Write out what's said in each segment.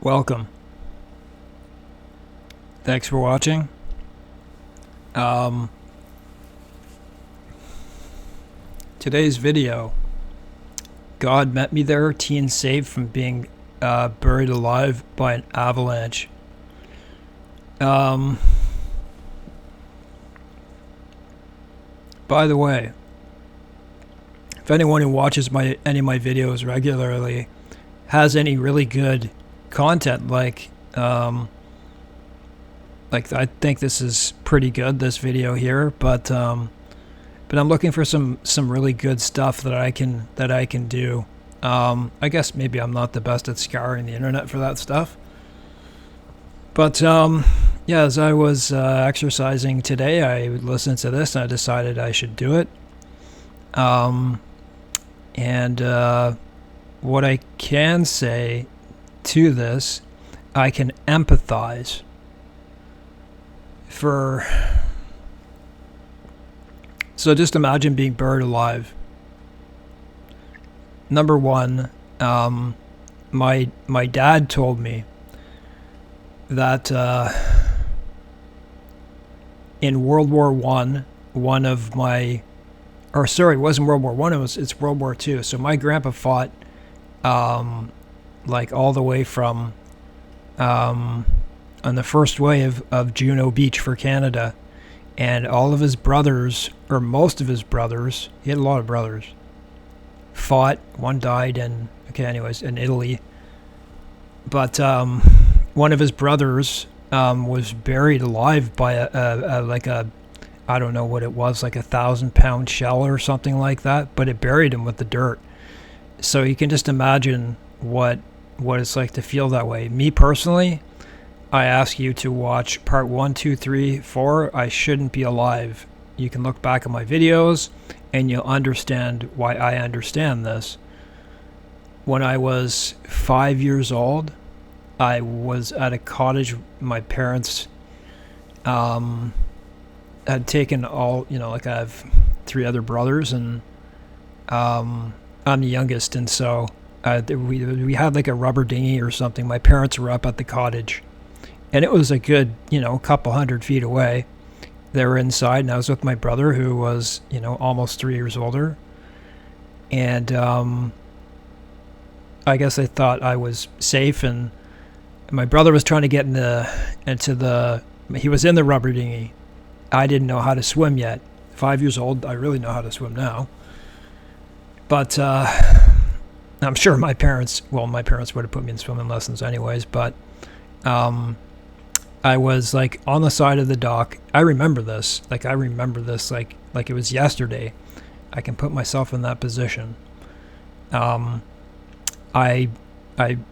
Welcome. Thanks for watching. Today's video, God met me there, teen saved from being buried alive by an avalanche. By the way, if anyone who watches any of my videos regularly has any really good content, like I think this is pretty good, this video here, but I'm looking for some really good stuff that I can do. I guess maybe I'm not the best at scouring the internet for that stuff, but yeah, as I was exercising today, I listened to this and I decided I should do it. And what I can say to this, I can empathize for. So just imagine being buried alive. Number one, my dad told me that in World War One, one of my, or sorry, it wasn't World War One. It's World War Two. So my grandpa fought, like all the way from, on the first wave of Juno Beach for Canada, and all of his brothers, or most of his brothers, he had a lot of brothers, fought. One died in Italy, but one of his brothers was buried alive by a I don't know what it was, like 1,000-pound shell or something like that, but it buried him with the dirt. So you can just imagine what it's like to feel that way. Me personally, I ask you to watch part 1, 2, 3, 4. I shouldn't be alive. You can look back at my videos and you'll understand why I understand this. When I was 5 years old, I was at a cottage. My parents had taken all, like I have 3 other brothers, and I'm the youngest, and so we had like a rubber dinghy or something. My parents were up at the cottage, and it was a good, couple 100 feet away. They were inside, and I was with my brother, who was, almost 3 years older. And I guess they thought I was safe, and my brother was trying to get he was in the rubber dinghy. I didn't know how to swim yet. 5 years old, I really know how to swim now. But I'm sure my parents would have put me in swimming lessons anyways, but I was like on the side of the dock. I remember this like it was yesterday. I can put myself in that position. I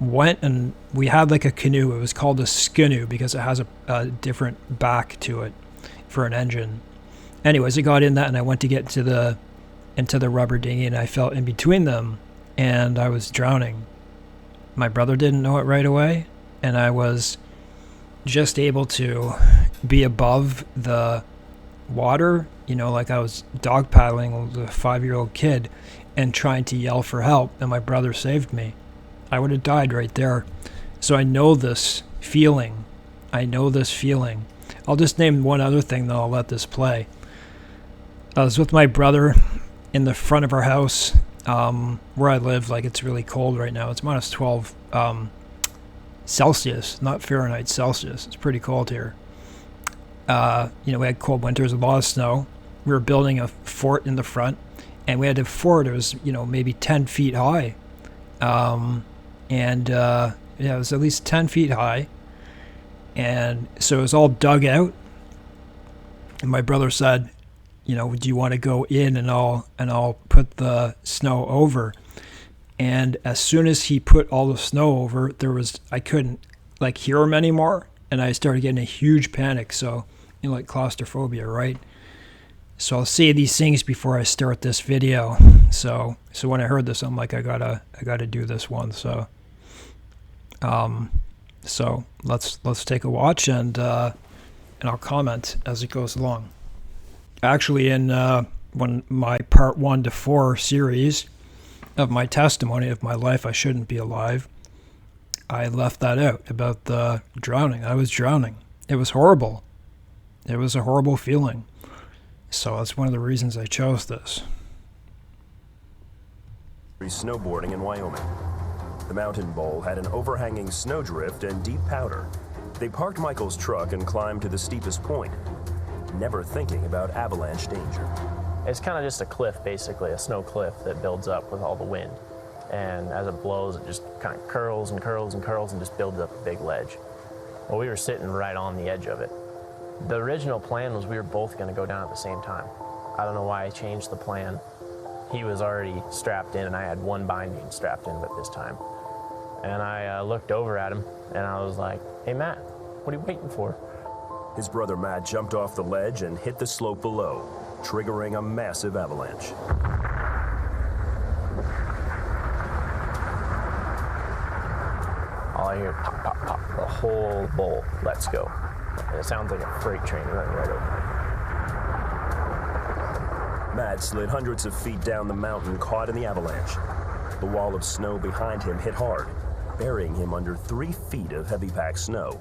went, and we had like a canoe. It was called a skinu because it has a different back to it for an engine. Anyways, I got in that, and I went to get into the rubber dinghy, and I fell in between them, and I was drowning. My brother didn't know it right away, and I was just able to be above the water, like I was dog paddling with a 5-year-old kid and trying to yell for help, and my brother saved me. I would have died right there. So I know this feeling. I'll just name one other thing, though. I'll let this play. I was with my brother in the front of our house, where I live. Like, it's really cold right now. It's minus 12 Celsius, not Fahrenheit, Celsius. It's pretty cold here. We had cold winters, a lot of snow. We were building a fort in the front, and we had a fort. It was, maybe 10 feet high. It was at least 10 feet high. And so it was all dug out. And my brother said, do you want to go in and I'll put the snow over? And as soon as he put all the snow over, I couldn't hear him anymore. And I started getting a huge panic. So, like claustrophobia, right? So I'll say these things before I start this video. So when I heard this, I'm like, I gotta do this one. So let's take a watch, and I'll comment as it goes along. Actually, in when my part 1 to 4 series of my testimony of my life, I shouldn't be alive, I left that out about the drowning. I was drowning. It was horrible. It was a horrible feeling. So that's one of the reasons I chose this. Snowboarding in Wyoming. The mountain bowl had an overhanging snowdrift and deep powder. They parked Michael's truck and climbed to the steepest point, never thinking about avalanche danger. It's kind of just a cliff, basically, a snow cliff that builds up with all the wind. And as it blows, it just kind of curls and curls and curls and just builds up a big ledge. Well, we were sitting right on the edge of it. The original plan was we were both going to go down at the same time. I don't know why I changed the plan. He was already strapped in, and I had one binding strapped in at this time. And I looked over at him, and I was like, "Hey, Matt, what are you waiting for?" His brother Matt jumped off the ledge and hit the slope below, triggering a massive avalanche. All I hear, pop, pop, pop, the whole bowl lets go. And it sounds like a freight train running right over me. Matt slid hundreds of feet down the mountain, caught in the avalanche. The wall of snow behind him hit hard, burying him under 3 feet of heavy packed snow.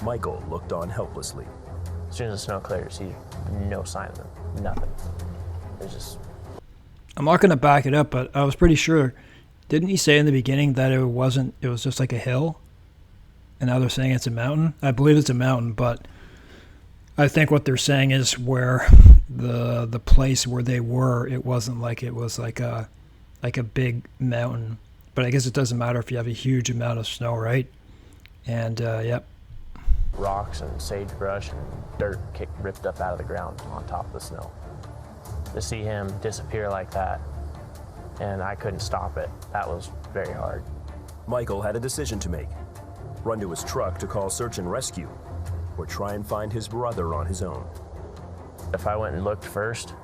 Michael looked on helplessly. As soon as the snow cleared, see no sign of him, nothing. It was just... I'm not going to back it up, but I was pretty sure. Didn't he say in the beginning that it was just like a hill? And now they're saying it's a mountain? I believe it's a mountain, but I think what they're saying is where the place where they were, it wasn't like it was like a big mountain. But I guess it doesn't matter if you have a huge amount of snow, right? And yep. Rocks and sagebrush and dirt ripped up out of the ground on top of the snow. To see him disappear like that, and I couldn't stop it, that was very hard. Michael had a decision to make. Run to his truck to call search and rescue, or try and find his brother on his own. If I went and looked first,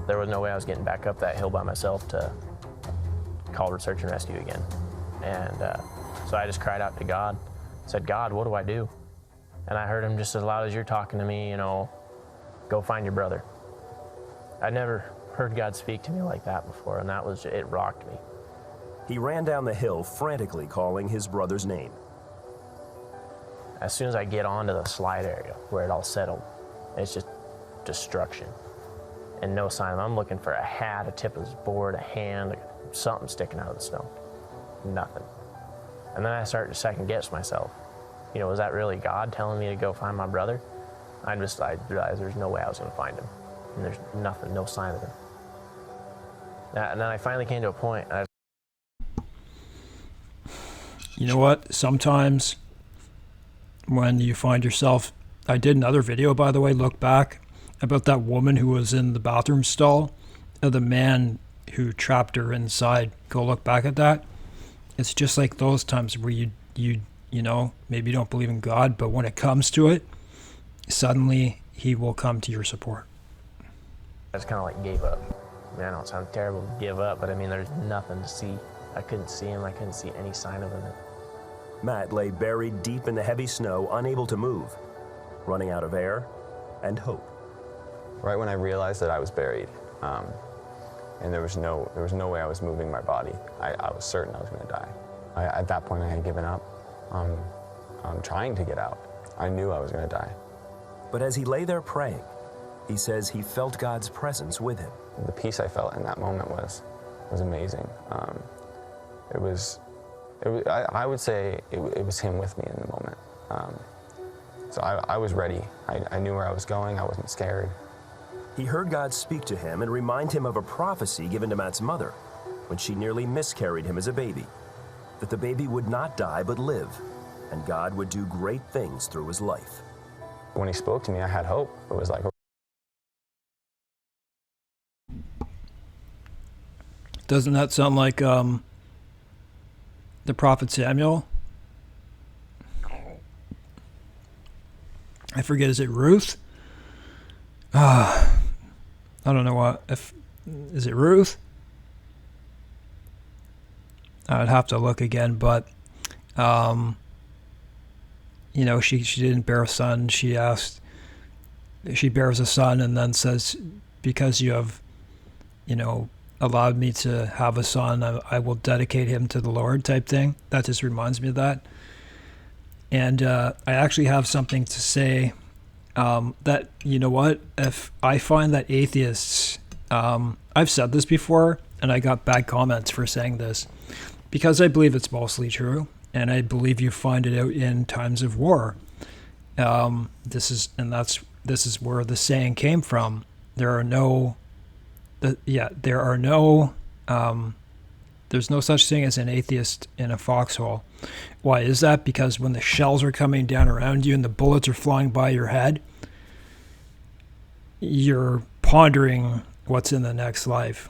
there was no way I was getting back up that hill by myself to call search and rescue again. And so I just cried out to God, said, "God, what do I do?" And I heard him just as loud as you're talking to me, "Go find your brother." I never heard God speak to me like that before, and it rocked me. He ran down the hill, frantically calling his brother's name. As soon as I get onto the slide area where it all settled, it's just destruction and no sign of him. I'm looking for a hat, a tip of his board, a hand, something sticking out of the snow. Nothing. And then I start to second guess myself. Was that really God telling me to go find my brother? I realized there's no way I was going to find him. And there's nothing, no sign of him. And then I finally came to a point. You know what? Sometimes when you find yourself, I did another video, by the way, look back, about that woman who was in the bathroom stall, the man who trapped her inside. Go look back at that. It's just like those times where you maybe you don't believe in God, but when it comes to it, suddenly he will come to your support. I just kind of gave up. I know it sounds terrible to give up, but there's nothing to see. I couldn't see him. I couldn't see any sign of him. Matt lay buried deep in the heavy snow, unable to move, running out of air and hope. Right when I realized that I was buried, and there was no way I was moving my body, I was certain I was going to die. At that point, I had given up on trying to get out. I knew I was going to die. But as he lay there praying, he says he felt God's presence with him. The peace I felt in that moment was amazing. I would say it was him with me in the moment. So I was ready. I knew where I was going. I wasn't scared. He heard God speak to him and remind him of a prophecy given to Matt's mother when she nearly miscarried him as a baby, that the baby would not die but live, and God would do great things through his life. When he spoke to me, I had hope. It was like, doesn't that sound like the prophet Samuel? I forget, is it Ruth? I don't know is it Ruth? I'd have to look again, but she didn't bear a son. She bears a son and then says, because you have allowed me to have a son, I will dedicate him to the Lord type thing. That just reminds me of that. And I actually have something to say that, you know what, if I find that atheists, I've said this before, and I got bad comments for saying this, because I believe it's mostly true, and I believe you find it out in times of war. This is where the saying came from. There's no such thing as an atheist in a foxhole. Why is that? Because when the shells are coming down around you and the bullets are flying by your head, you're pondering what's in the next life,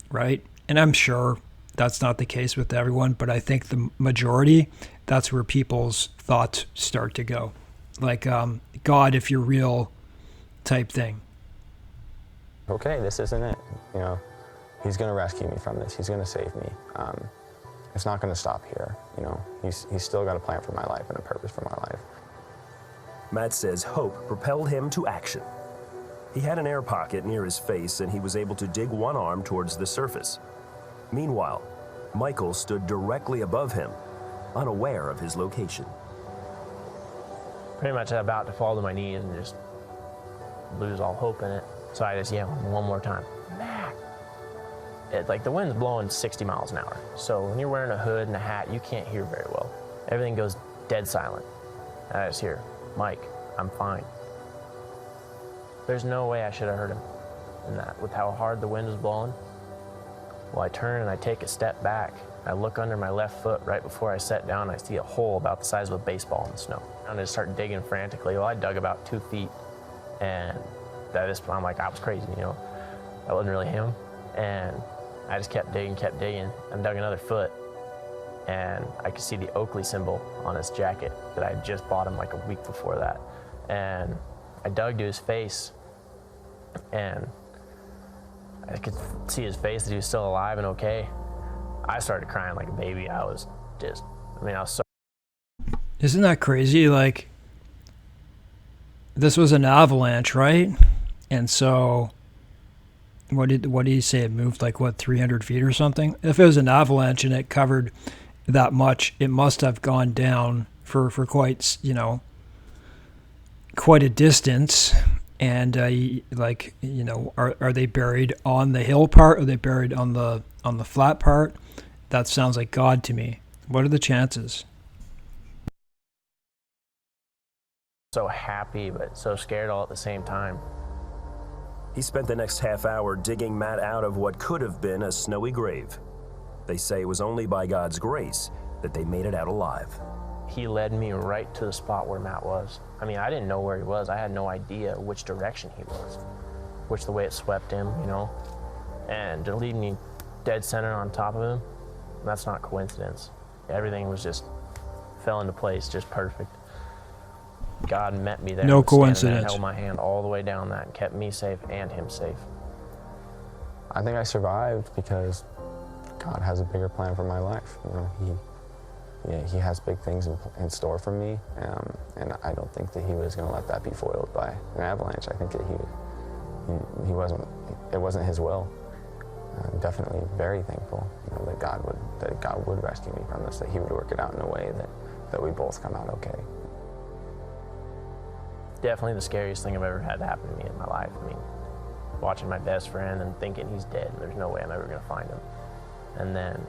right? And I'm sure that's not the case with everyone, but I think the majority, that's where people's thoughts start to go. Like, God, if you're real type thing. Okay, this isn't it. You know, he's going to rescue me from this. He's going to save me. It's not going to stop here. You know, he's still got a plan for my life and a purpose for my life. Matt says hope propelled him to action. He had an air pocket near his face, and he was able to dig one arm towards the surface. Meanwhile, Michael stood directly above him, unaware of his location. Pretty much about to fall to my knees and just lose all hope in it. So I just yelled one more time, Matt. Like the wind's blowing 60 miles an hour. So when you're wearing a hood and a hat, you can't hear very well. Everything goes dead silent. And I just hear, Mike, I'm fine. There's no way I should have heard him in that, with how hard the wind was blowing. Well, I turn and I take a step back. I look under my left foot right before I set down. I see a hole about the size of a baseball in the snow. And I just start digging frantically. Well, I dug about 2 feet, and I'm like, I was crazy, you know. That wasn't really him. And I just kept digging. I dug another foot, and I could see the Oakley symbol on his jacket that I had just bought him like a week before that. And I dug to his face, and I could see his face that he was still alive and okay. I started crying like a baby. I was so... Isn't that crazy? Like, this was an avalanche, right? And so, what did he say? It moved like, 300 feet or something? If it was an avalanche and it covered that much, it must have gone down for quite, quite a distance. And, are they buried on the hill part? Or are they buried on the flat part? That sounds like God to me. What are the chances? So happy, but so scared all at the same time. He spent the next half hour digging Matt out of what could have been a snowy grave. They say it was only by God's grace that they made it out alive. He led me right to the spot where Matt was. I mean, I didn't know where he was. I had no idea which direction he was, the way it swept him, And to lead me dead center on top of him, that's not coincidence. Everything was just fell into place, just perfect. God met me there. No coincidence. And held my hand all the way down that and kept me safe and him safe. I think I survived because God has a bigger plan for my life. He has big things in store for me, and I don't think that he was going to let that be foiled by an avalanche. I think that it wasn't his will. I'm definitely very thankful, that God would rescue me from this, that he would work it out in a way that we both come out okay. Definitely the scariest thing I've ever had happen to me in my life. I mean, watching my best friend and thinking he's dead and there's no way I'm ever going to find him. And then,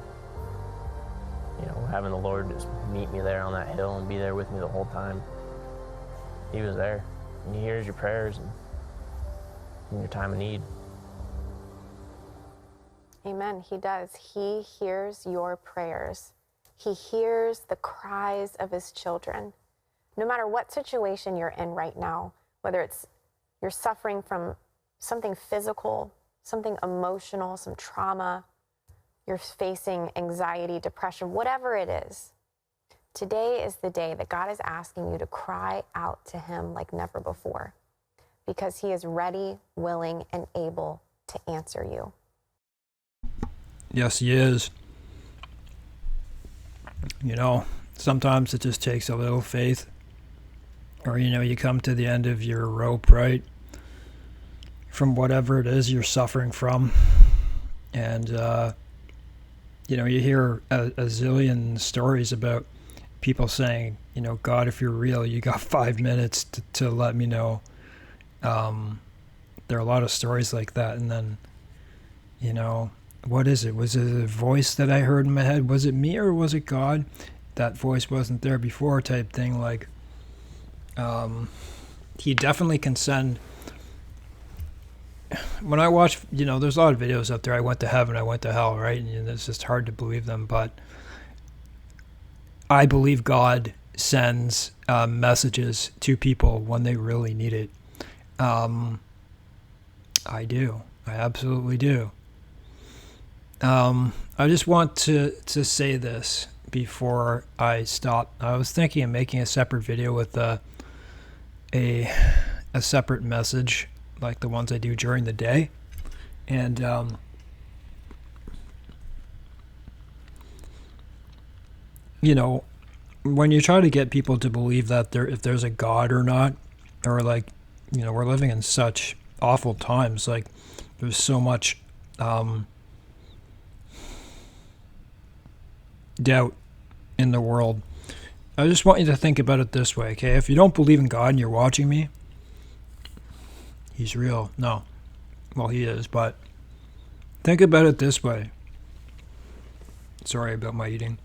having the Lord just meet me there on that hill and be there with me the whole time. He was there, and he hears your prayers and in your time of need. Amen. He does. He hears your prayers. He hears the cries of his children. No matter what situation you're in right now, whether it's you're suffering from something physical, something emotional, some trauma, you're facing anxiety, depression, whatever it is, today is the day that God is asking you to cry out to him like never before, because he is ready, willing, and able to answer you. Yes, he is. Sometimes it just takes a little faith. Or, you come to the end of your rope, right? From whatever it is you're suffering from. And, you hear a zillion stories about people saying, God, if you're real, you got 5 minutes to let me know. There are a lot of stories like that. And then, what is it? Was it a voice that I heard in my head? Was it me or was it God? That voice wasn't there before type thing. Like, he definitely can send. When I watch, there's a lot of videos out there. I went to heaven, I went to hell, right? And it's just hard to believe them. But I believe God sends messages to people when they really need it. I do. I absolutely do. I just want to say this before I stop. I was thinking of making a separate video with a separate message, like the ones I do during the day. And when you try to get people to believe that if there's a God or not, or like, we're living in such awful times, like there's so much doubt in the world. I just want you to think about it this way, okay? If you don't believe in God and you're watching me, he's real. No. Well, he is, but think about it this way. Sorry about my eating.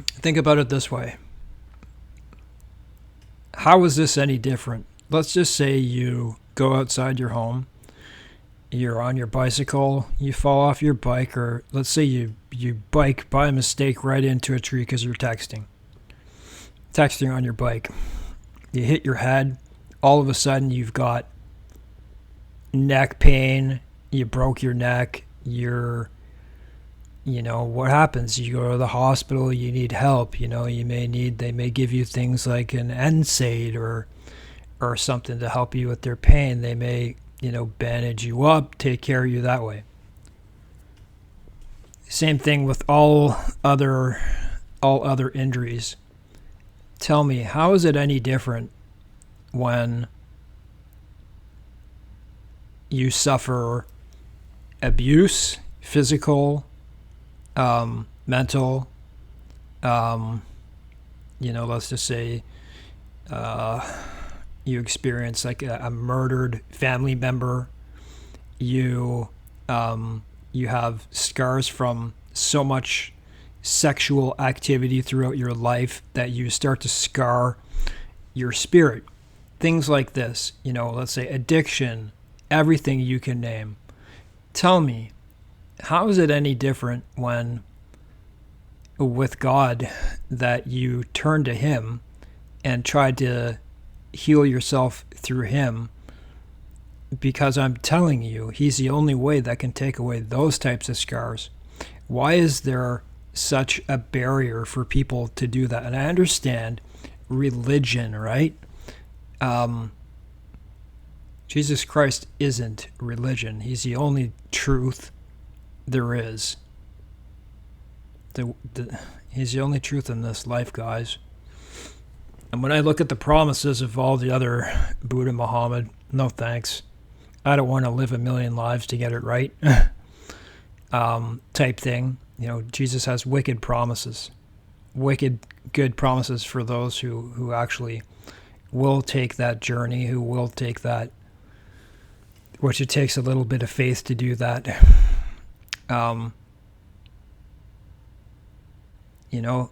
Think about it this way. How is this any different? Let's just say you go outside your home, you're on your bicycle, you fall off your bike, or let's say you bike by mistake right into a tree because you're texting on your bike. You hit your head, all of a sudden you've got neck pain, you broke your neck, what happens? You go to the hospital, you need help, they may give you things like an NSAID or something to help you with their pain. They may, bandage you up, take care of you that way. Same thing with all other injuries. Tell me, how is it any different when you suffer abuse, physical, mental, let's just say you experience like a murdered family member, you have scars from so much sexual activity throughout your life that you start to scar your spirit. Things like this, let's say addiction, everything you can name. Tell me, how is it any different when with God that you turn to him and try to heal yourself through him? Because I'm telling you, he's the only way that can take away those types of scars. Why is there such a barrier for people to do that? And I understand religion, right? Jesus Christ isn't religion. He's the only truth there is. He's the only truth in this life, guys. And when I look at the promises of all the other Buddha, Muhammad, no thanks. I don't want to live a million lives to get it right. Type thing. Jesus has wicked promises. Wicked good promises for those who actually will take that journey, who will take that, which it takes a little bit of faith to do that.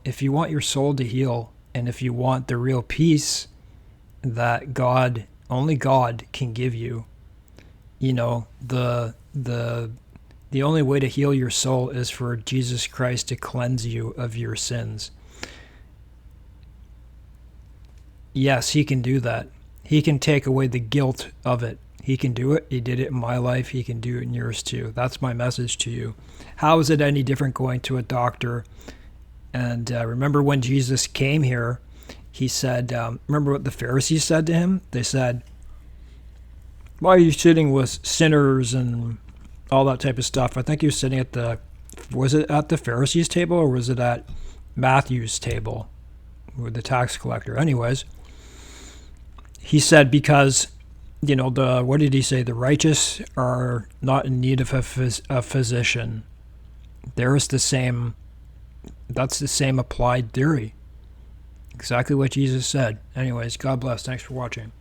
If you want your soul to heal, and if you want the real peace that only God can give you, the only way to heal your soul is for Jesus Christ to cleanse you of your sins. Yes, he can do that. He can take away the guilt of it. He can do it. He did it in my life. He can do it in yours too. That's my message to you. How is it any different going to a doctor? And remember when Jesus came here, he said, remember what the Pharisees said to him? They said, why are you sitting with sinners and all that type of stuff? I think he was sitting was it at the Pharisees' table or was it at Matthew's table with the tax collector? Anyways, he said, because what did he say? The righteous are not in need of a physician. That's the same applied theory. Exactly what Jesus said. Anyways, God bless. Thanks for watching.